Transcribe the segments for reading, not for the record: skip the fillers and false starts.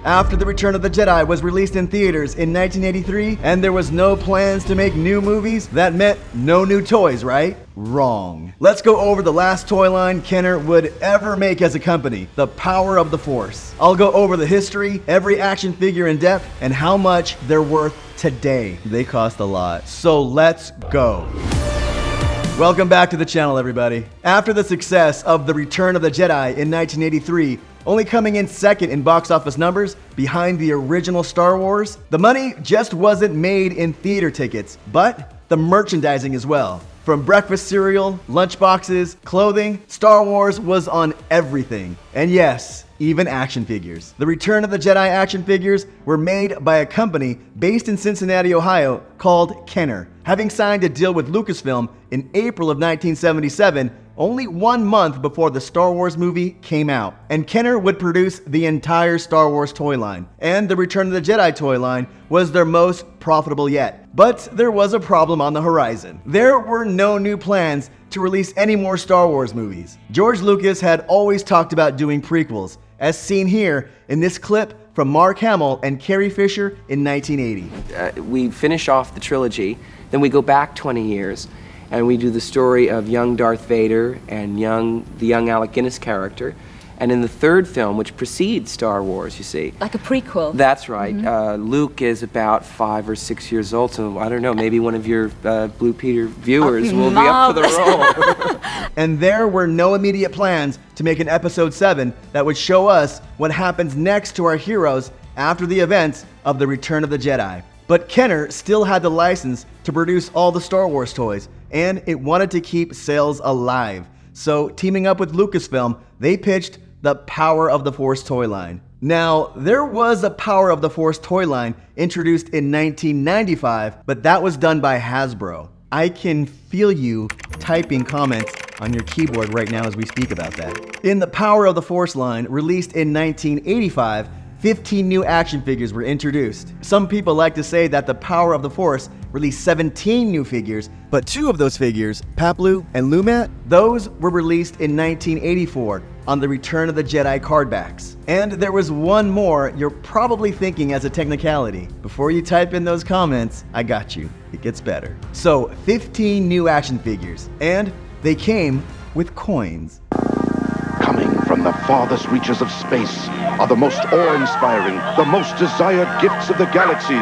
After The Return of the Jedi was released in theaters in 1983 and there was no plans to make new movies, that meant no new toys, right? Wrong. Let's go over the last toy line Kenner would ever make as a company, the Power of the Force. I'll go over the history, every action figure in depth, and how much they're worth today. They cost a lot. So let's go. Welcome back to the channel, everybody. After the success of The Return of the Jedi in 1983, only coming in second in box office numbers behind the original Star Wars, the money just wasn't made in theater tickets, but the merchandising as well. From breakfast cereal, lunchboxes, clothing, Star Wars was on everything. And yes, even action figures. The Return of the Jedi action figures were made by a company based in Cincinnati, Ohio called Kenner. Having signed a deal with Lucasfilm in April of 1977, only 1 month before the Star Wars movie came out. And Kenner would produce the entire Star Wars toy line. And the Return of the Jedi toy line was their most profitable yet. But there was a problem on the horizon. There were no new plans to release any more Star Wars movies. George Lucas had always talked about doing prequels, as seen here in this clip from Mark Hamill and Carrie Fisher in 1980. We finish off the trilogy, then we go back 20 years, and we do the story of young Darth Vader and the young Alec Guinness character. And in the third film, which precedes Star Wars, you see. Like a prequel. That's right. Luke is about 5 or 6 years old, so I don't know, maybe one of your Blue Peter viewers will be up for the role. And there were no immediate plans to make an episode 7 that would show us what happens next to our heroes after the events of The Return of the Jedi. But Kenner still had the license to produce all the Star Wars toys, and it wanted to keep sales alive. So teaming up with Lucasfilm, they pitched the Power of the Force toy line. Now, there was a Power of the Force toy line introduced in 1995, but that was done by Hasbro. I can feel you typing comments on your keyboard right now as we speak about that. In the Power of the Force line, released in 1985, 15 new action figures were introduced. Some people like to say that the Power of the Force released 17 new figures, but 2 of those figures, Paplu and Lumat, those were released in 1984 on the Return of the Jedi card backs. And there was one more you're probably thinking as a technicality. Before you type in those comments, I got you. It gets better. So 15 new action figures, and they came with coins. Coming from the farthest reaches of space are the most awe-inspiring, the most desired gifts of the galaxies.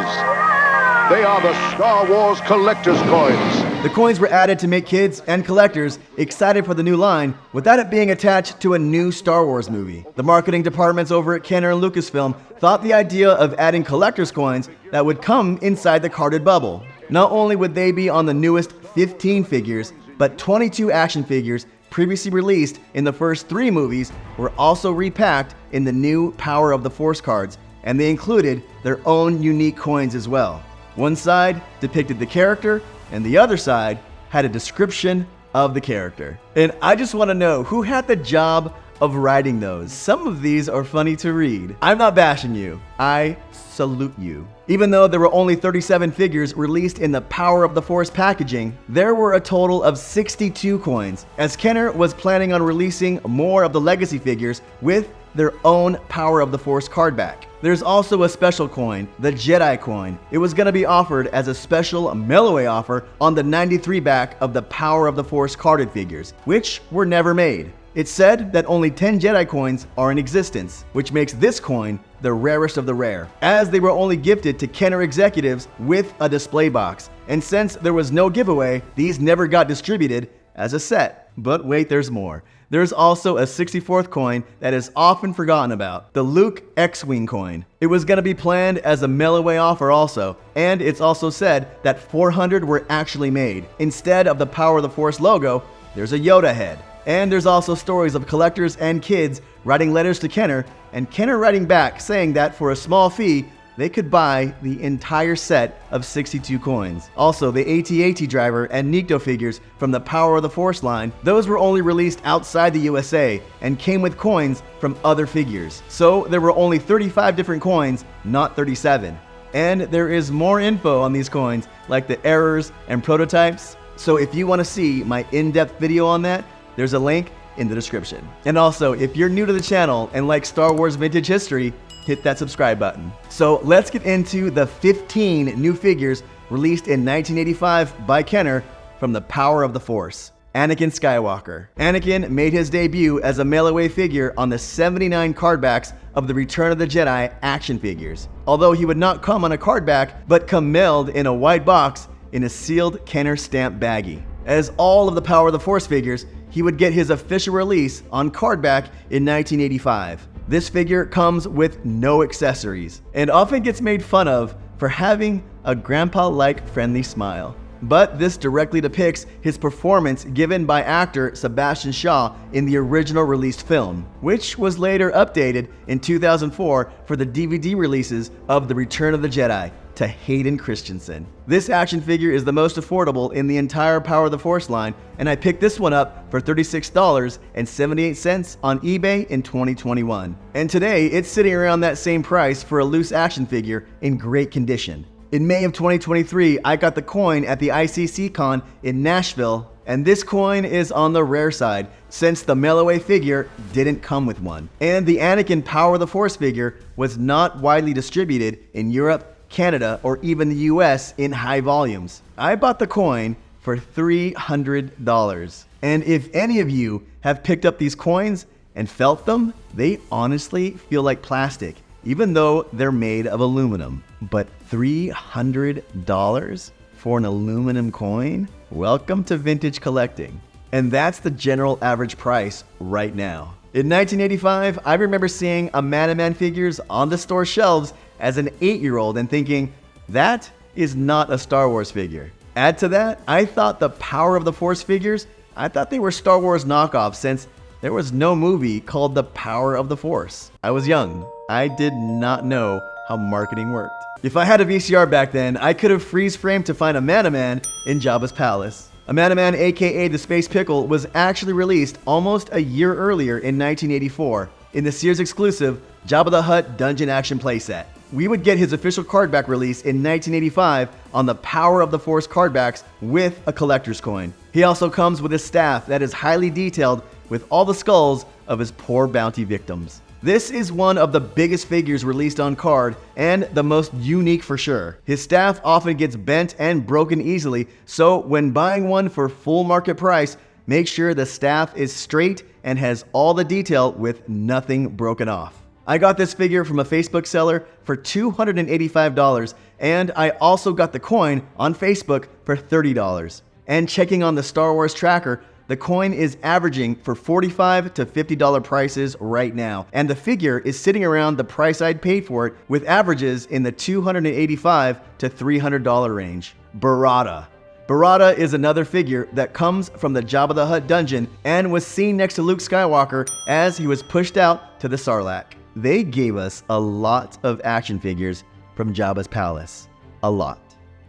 They are the Star Wars Collector's Coins. The coins were added to make kids and collectors excited for the new line without it being attached to a new Star Wars movie. The marketing departments over at Kenner and Lucasfilm thought the idea of adding collector's coins that would come inside the carded bubble. Not only would they be on the newest 15 figures, but 22 action figures previously released in the first 3 movies were also repacked in the new Power of the Force cards, and they included their own unique coins as well. One side depicted the character, and the other side had a description of the character. And I just want to know who had the job of writing those. Some of these are funny to read. I'm not bashing you. I salute you. Even though there were only 37 figures released in the Power of the Force packaging, there were a total of 62 coins, as Kenner was planning on releasing more of the legacy figures with their own Power of the Force card back. There's also a special coin, the Jedi coin. It was going to be offered as a special mail-away offer on the 93 back of the Power of the Force carded figures, which were never made. It's said that only 10 Jedi coins are in existence, which makes this coin the rarest of the rare, as they were only gifted to Kenner executives with a display box. And since there was no giveaway, these never got distributed as a set. But wait, there's more. There's also a 64th coin that is often forgotten about, the Luke X-Wing coin. It was going to be planned as a mail-away offer also, and it's also said that 400 were actually made. Instead of the Power of the Force logo, there's a Yoda head. And there's also stories of collectors and kids writing letters to Kenner, and Kenner writing back saying that for a small fee, they could buy the entire set of 62 coins. Also, the AT-AT driver and Nikto figures from the Power of the Force line, those were only released outside the USA and came with coins from other figures. So there were only 35 different coins, not 37. And there is more info on these coins, like the errors and prototypes. So if you want to see my in-depth video on that, there's a link in the description. And also, if you're new to the channel and like Star Wars vintage history, hit that subscribe button. So let's get into the 15 new figures released in 1985 by Kenner from the Power of the Force. Anakin Skywalker. Anakin made his debut as a mail-away figure on the 79 card backs of the Return of the Jedi action figures. Although he would not come on a card back, but come mailed in a white box in a sealed Kenner stamp baggie. As all of the Power of the Force figures, he would get his official release on cardback in 1985. This figure comes with no accessories and often gets made fun of for having a grandpa-like friendly smile. But this directly depicts his performance given by actor Sebastian Shaw in the original released film, which was later updated in 2004 for the DVD releases of The Return of the Jedi to Hayden Christensen. This action figure is the most affordable in the entire Power of the Force line, and I picked this one up for $36.78 on eBay in 2021. And today, it's sitting around that same price for a loose action figure in great condition. In May of 2023, I got the coin at the ICC Con in Nashville, and this coin is on the rare side since the mail-away figure didn't come with one. And the Anakin Power of the Force figure was not widely distributed in Europe, Canada, or even the US in high volumes. I bought the coin for $300. And if any of you have picked up these coins and felt them, they honestly feel like plastic, even though they're made of aluminum. But $300 for an aluminum coin? Welcome to vintage collecting. And that's the general average price right now. In 1985, I remember seeing Amana Man figures on the store shelves as an 8-year-old and thinking, that is not a Star Wars figure. Add to that, I thought the Power of the Force figures, I thought they were Star Wars knockoffs since there was no movie called The Power of the Force. I was young. I did not know how marketing worked. If I had a VCR back then, I could have freeze framed to find Amana Man in Jabba's palace. Amana Man, aka the Space Pickle, was actually released almost a year earlier in 1984 in the Sears exclusive Jabba the Hutt Dungeon Action playset. We would get his official cardback release in 1985 on the Power of the Force cardbacks with a collector's coin. He also comes with a staff that is highly detailed with all the skulls of his poor bounty victims. This is one of the biggest figures released on card and the most unique for sure. His staff often gets bent and broken easily, so when buying one for full market price, make sure the staff is straight and has all the detail with nothing broken off. I got this figure from a Facebook seller for $285, and I also got the coin on Facebook for $30. And checking on the Star Wars tracker, the coin is averaging for $45 to $50 prices right now, and the figure is sitting around the price I'd paid for it with averages in the $285 to $300 range. Barata. Barata is another figure that comes from the Jabba the Hutt dungeon and was seen next to Luke Skywalker as he was pushed out to the Sarlacc. They gave us a lot of action figures from Jabba's palace. A lot.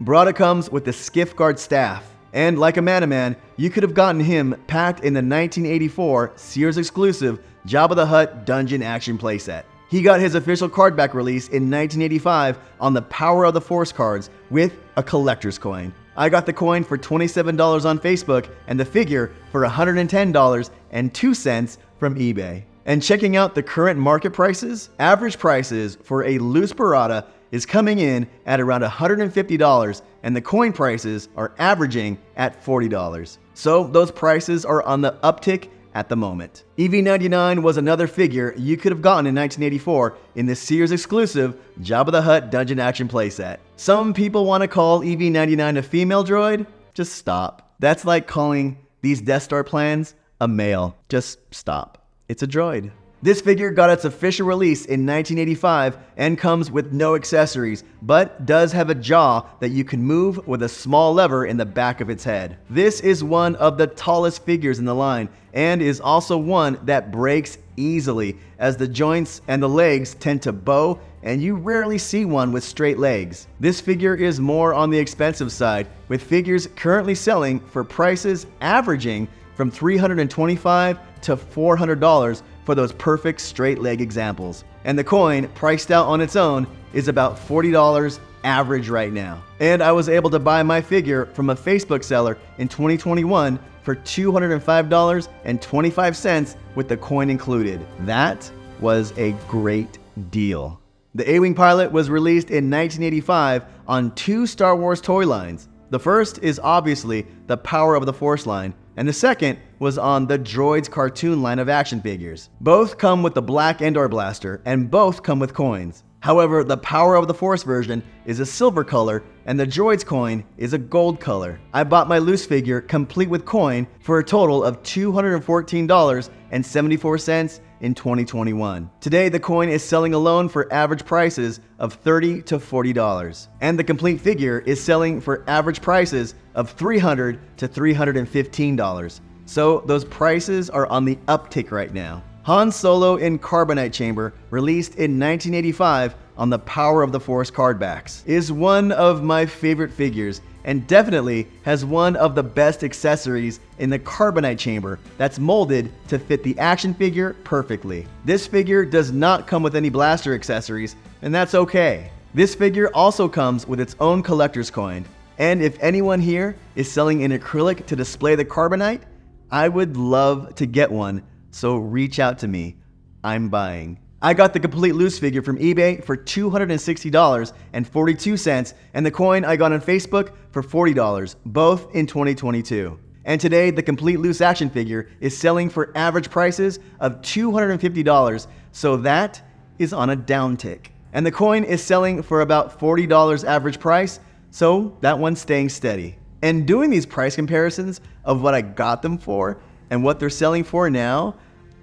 Barata comes with the Skiff Guard staff, and like Amana Man, you could have gotten him packed in the 1984 Sears exclusive Jabba the Hutt Dungeon Action playset. He got his official cardback release in 1985 on the Power of the Force cards with a collector's coin. I got the coin for $27 on Facebook and the figure for $110.02 from eBay. And checking out the current market prices, average prices for a loose Barata is coming in at around $150, and the coin prices are averaging at $40. So those prices are on the uptick at the moment. EV99 was another figure you could have gotten in 1984 in the Sears exclusive Jabba the Hutt Dungeon Action playset. Some people want to call EV99 a female droid. Just stop. That's like calling these Death Star plans a male. Just stop. It's a droid. This figure got its official release in 1985 and comes with no accessories, but does have a jaw that you can move with a small lever in the back of its head. This is one of the tallest figures in the line and is also one that breaks easily as the joints and the legs tend to bow and you rarely see one with straight legs. This figure is more on the expensive side, with figures currently selling for prices averaging from $325 to $400 for those perfect straight leg examples. And the coin, priced out on its own, is about $40 average right now. And I was able to buy my figure from a Facebook seller in 2021 for $205.25 with the coin included. That was a great deal. The Awing Pilot was released in 1985 on 2 Star Wars toy lines. The first is obviously the Power of the Force line, and the second was on the Droids cartoon line of action figures. Both come with the black Endor blaster, and both come with coins. However, the Power of the Force version is a silver color, and the Droids coin is a gold color. I bought my loose figure complete with coin for a total of $214.74 in 2021. Today, the coin is selling alone for average prices of $30 to $40, and the complete figure is selling for average prices of $300 to $315. So those prices are on the uptick right now. Han Solo in Carbonite Chamber, released in 1985 on the Power of the Force card backs, is one of my favorite figures and definitely has one of the best accessories in the Carbonite Chamber that's molded to fit the action figure perfectly. This figure does not come with any blaster accessories, and that's okay. This figure also comes with its own collector's coin, and if anyone here is selling an acrylic to display the Carbonite, I would love to get one. So reach out to me. I'm buying. I got the complete loose figure from eBay for $260.42, and the coin I got on Facebook for $40, both in 2022. And today, the complete loose action figure is selling for average prices of $250, so that is on a downtick. And the coin is selling for about $40 average price, so that one's staying steady. And doing these price comparisons of what I got them for and what they're selling for now,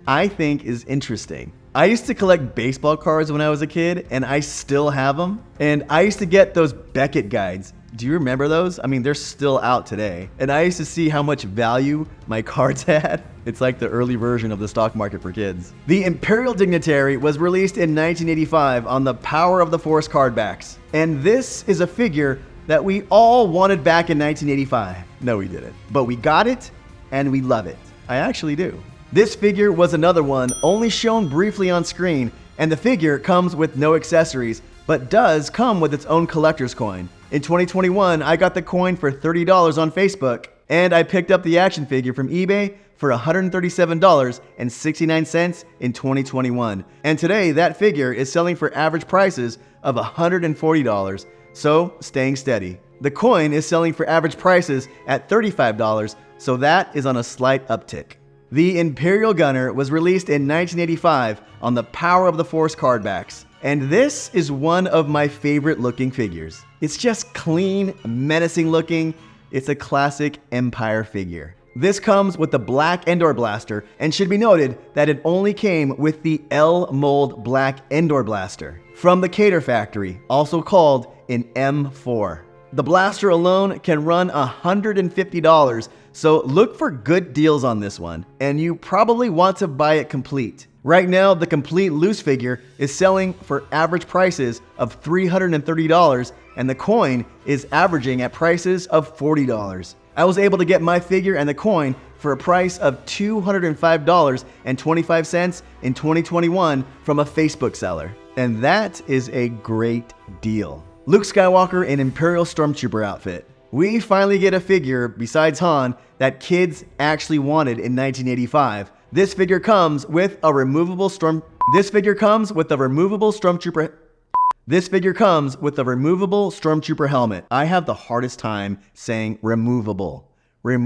I think is interesting. I used to collect baseball cards when I was a kid, and I still have them. And I used to get those Beckett guides. Do you remember those? I mean, they're still out today. And I used to see how much value my cards had. It's like the early version of the stock market for kids. The Imperial Dignitary was released in 1985 on the Power of the Force card backs. And this is a figure that we all wanted back in 1985. No, we didn't. But we got it, and we love it. I actually do. This figure was another one only shown briefly on screen, and the figure comes with no accessories, but does come with its own collector's coin. In 2021, I got the coin for $30 on Facebook, and I picked up the action figure from eBay for $137.69 in 2021. And today, that figure is selling for average prices of $140, so staying steady. The coin is selling for average prices at $35, so that is on a slight uptick. The Imperial Gunner was released in 1985 on the Power of the Force card backs, and this is one of my favorite looking figures. It's just clean, menacing looking. It's a classic Empire figure. This comes with the black Endor blaster, and should be noted that it only came with the L mold black Endor blaster from the Cater Factory, also called an M4. The blaster alone can run $150, so look for good deals on this one, and you probably want to buy it complete. Right now, the complete loose figure is selling for average prices of $330, and the coin is averaging at prices of $40. I was able to get my figure and the coin for a price of $205.25 in 2021 from a Facebook seller, and that is a great deal. Luke Skywalker in Imperial Stormtrooper outfit. We finally get a figure, besides Han, that kids actually wanted in 1985. This figure comes with a removable Stormtrooper helmet. I have the hardest time saying removable. Why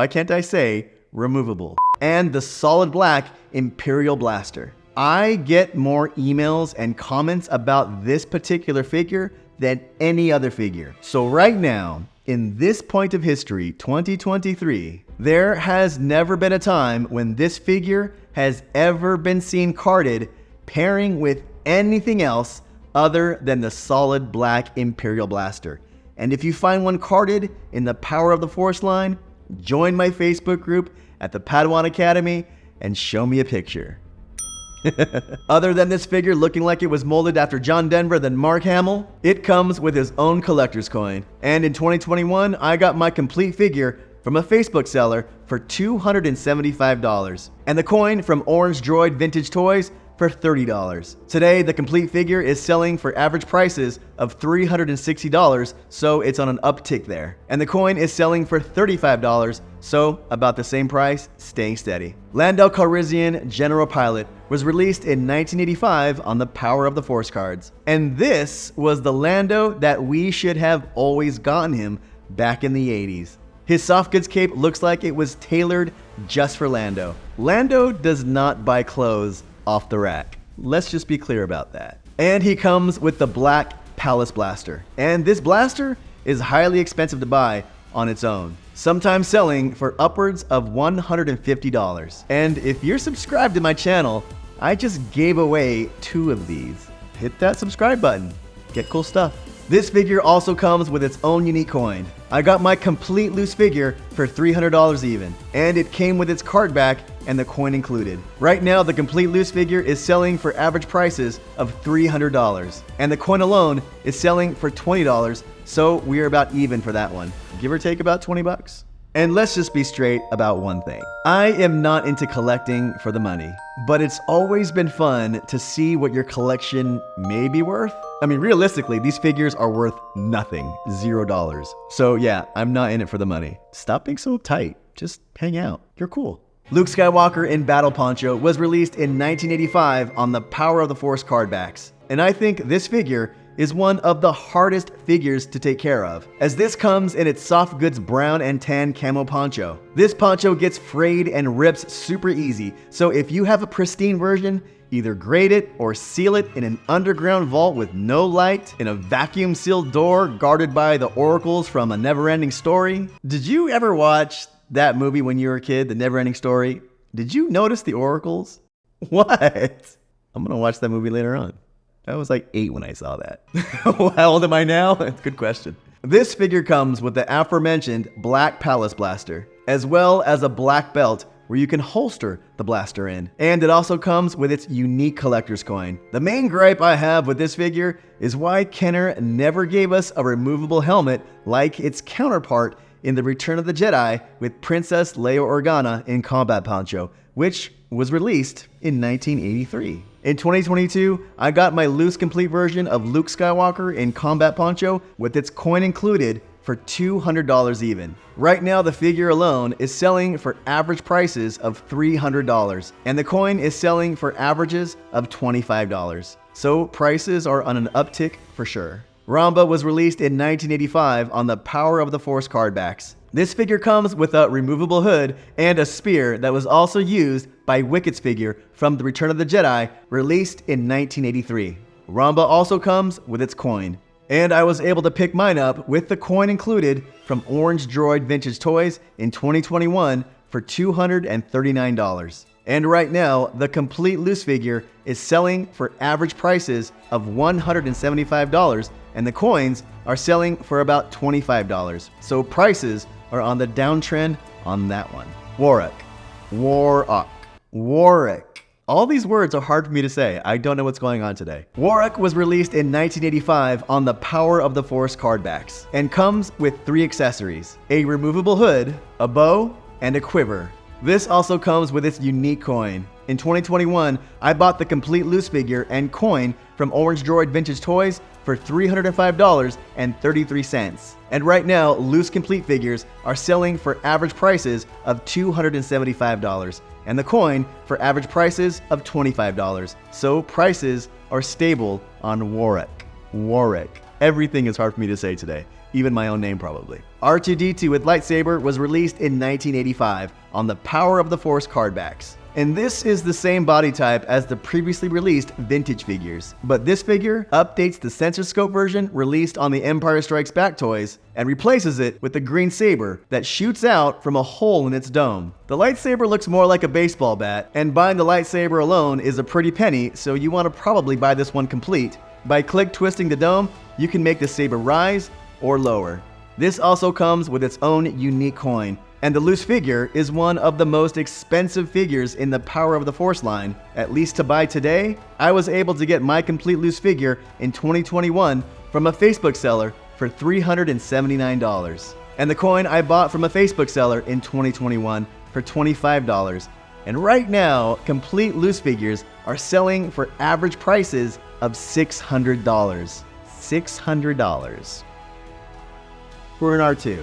can't I say removable? And the solid black Imperial blaster. I get more emails and comments about this particular figure than any other figure. So right now, in this point of history, 2023, there has never been a time when this figure has ever been seen carded pairing with anything else other than the solid black Imperial blaster. And if you find one carded in the Power of the Force line, join my Facebook group at the Padawan Academy and show me a picture. Other than this figure looking like it was molded after John Denver than Mark Hamill, it comes with his own collector's coin. And in 2021, I got my complete figure from a Facebook seller for $275. And the coin from Orange Droid Vintage Toys for $30. Today, the complete figure is selling for average prices of $360, so it's on an uptick there. And the coin is selling for $35, so about the same price, staying steady. Lando Calrissian General Pilot was released in 1985 on the Power of the Force cards. And this was the Lando that we should have always gotten him back in the 80s. His soft goods cape looks like it was tailored just for Lando. Lando does not buy clothes off the rack. Let's just be clear about that. And he comes with the black Palace Blaster. And this blaster is highly expensive to buy on its own, sometimes selling for upwards of $150. And if you're subscribed to my channel, I just gave away 2 of these. Hit that subscribe button. Get cool stuff. This figure also comes with its own unique coin. I got my complete loose figure for $300 even, and it came with its card back and the coin included. Right now, the complete loose figure is selling for average prices of $300, and the coin alone is selling for $20, so we are about even for that one. Give or take about 20 bucks. And let's just be straight about one thing. I am not into collecting for the money, but it's always been fun to see what your collection may be worth. I mean, realistically, these figures are worth nothing, $0. So yeah, I'm not in it for the money. Stop being so uptight. Just hang out. You're cool. Luke Skywalker in Battle Poncho was released in 1985 on the Power of the Force card backs. And I think this figure is one of the hardest figures to take care of, as this comes in its soft goods brown and tan camo poncho. This poncho gets frayed and rips super easy, so if you have a pristine version, either grade it or seal it in an underground vault with no light, in a vacuum sealed door guarded by the oracles from A Never-Ending Story. Did you ever watch that movie when you were a kid, The Never-Ending Story? Did you notice the oracles? What? I'm gonna watch that movie later on. I was like 8 when I saw that. How old am I now? Good question. This figure comes with the aforementioned black Palace Blaster, as well as a black belt where you can holster the blaster in. And it also comes with its unique collector's coin. The main gripe I have with this figure is why Kenner never gave us a removable helmet like its counterpart in The Return of the Jedi with Princess Leia Organa in Combat Poncho, which was released in 1983. In 2022, I got my loose complete version of Luke Skywalker in Combat Poncho with its coin included for $200 even. Right now, the figure alone is selling for average prices of $300, and the coin is selling for averages of $25. So prices are on an uptick for sure. Ramba was released in 1985 on the Power of the Force card backs. This figure comes with a removable hood and a spear that was also used by Wicked's figure from The Return of the Jedi, released in 1983. Ramba also comes with its coin. And I was able to pick mine up with the coin included from Orange Droid Vintage Toys in 2021 for $239. And right now, the complete loose figure is selling for average prices of $175, and the coins are selling for about $25. So prices are on the downtrend on that one. Warwick. All these words are hard for me to say. I don't know what's going on today. Warwick was released in 1985 on the Power of the Force card backs and comes with 3 accessories: a removable hood, a bow, and a quiver. This also comes with its unique coin. In 2021, I bought the complete loose figure and coin from Orange Droid Vintage Toys for $305.33. And right now, loose complete figures are selling for average prices of $275, and the coin for average prices of $25. So prices are stable on Warwick. Everything is hard for me to say today. Even my own name probably. R2-D2 with lightsaber was released in 1985 on the Power of the Force card backs. And this is the same body type as the previously released vintage figures. But this figure updates the sensor scope version released on the Empire Strikes Back toys and replaces it with the green saber that shoots out from a hole in its dome. The lightsaber looks more like a baseball bat, and buying the lightsaber alone is a pretty penny, so you want to probably buy this one complete. By click twisting the dome, you can make the saber rise or lower. This also comes with its own unique coin, and the loose figure is one of the most expensive figures in the Power of the Force line. At least to buy today, I was able to get my complete loose figure in 2021 from a Facebook seller for $379. And the coin I bought from a Facebook seller in 2021 for $25. And right now, complete loose figures are selling for average prices of $600. $600 for an R2.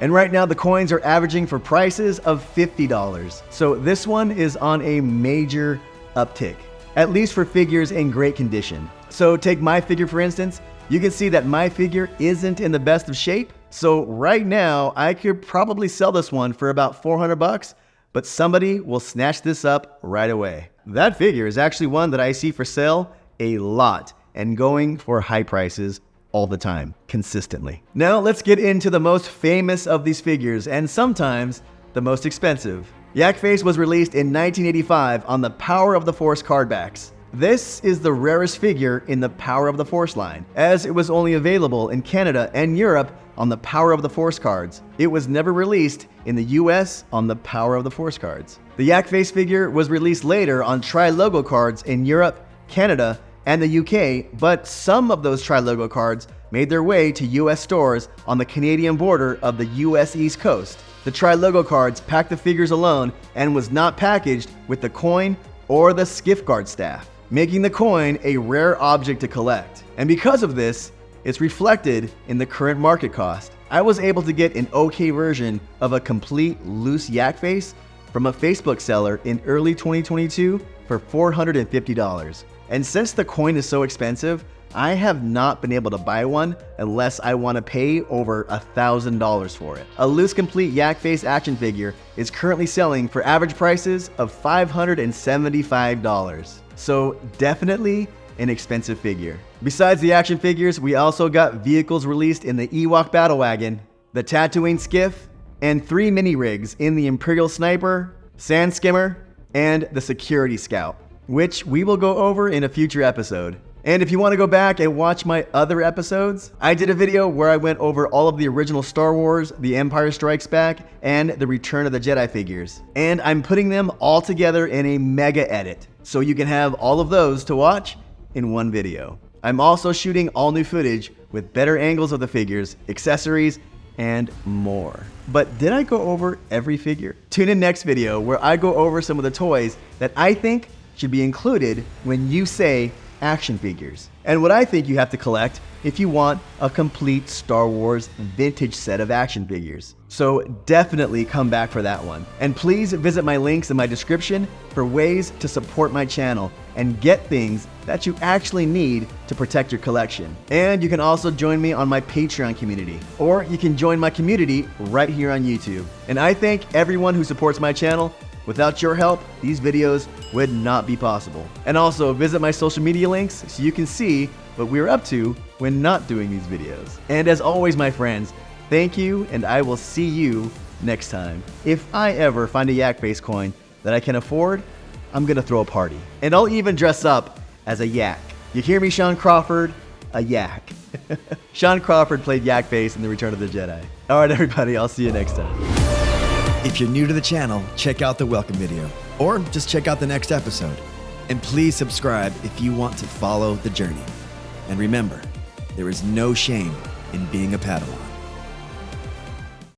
And right now the coins are averaging for prices of $50. So this one is on a major uptick, at least for figures in great condition. So take my figure for instance, you can see that my figure isn't in the best of shape. So right now I could probably sell this one for about 400 bucks, but somebody will snatch this up right away. That figure is actually one that I see for sale a lot and going for high prices all the time, consistently. Now let's get into the most famous of these figures and sometimes the most expensive. Yakface was released in 1985 on the Power of the Force card backs. This is the rarest figure in the Power of the Force line, as it was only available in Canada and Europe on the Power of the Force cards. It was never released in the US on the Power of the Force cards. The Yakface figure was released later on Tri-Logo cards in Europe, Canada, and the UK, but some of those Tri-Logo cards made their way to US stores on the Canadian border of the US East Coast. The Tri-Logo cards packed the figures alone and was not packaged with the coin or the skiff guard staff, making the coin a rare object to collect. And because of this, it's reflected in the current market cost. I was able to get an okay version of a complete loose Yakface from a Facebook seller in early 2022 for $450. And since the coin is so expensive, I have not been able to buy one unless I want to pay over $1,000 for it. A loose complete Yakface action figure is currently selling for average prices of $575. So definitely an expensive figure. Besides the action figures, we also got vehicles released in the Ewok Battle Wagon, the Tatooine Skiff, and 3 mini rigs in the Imperial Sniper, Sand Skimmer, and the Security Scout, which we will go over in a future episode. And if you want to go back and watch my other episodes, I did a video where I went over all of the original Star Wars, The Empire Strikes Back, and the Return of the Jedi figures. And I'm putting them all together in a mega edit, so you can have all of those to watch in one video. I'm also shooting all new footage with better angles of the figures, accessories, and more. But did I go over every figure? Tune in next video where I go over some of the toys that I think should be included when you say action figures, and what I think you have to collect if you want a complete Star Wars vintage set of action figures. So definitely come back for that one. And please visit my links in my description for ways to support my channel and get things that you actually need to protect your collection. And you can also join me on my Patreon community, or you can join my community right here on YouTube. And I thank everyone who supports my channel. Without your help, these videos would not be possible. And also visit my social media links so you can see what we're up to when not doing these videos. And as always, my friends, thank you, and I will see you next time. If I ever find a Yakface coin that I can afford, I'm gonna throw a party. And I'll even dress up as a yak. You hear me, Sean Crawford? A yak. Sean Crawford played Yakface in The Return of the Jedi. All right, everybody, I'll see you next time. If you're new to the channel, check out the welcome video, or just check out the next episode. And please subscribe if you want to follow the journey. And remember, there is no shame in being a Padawan.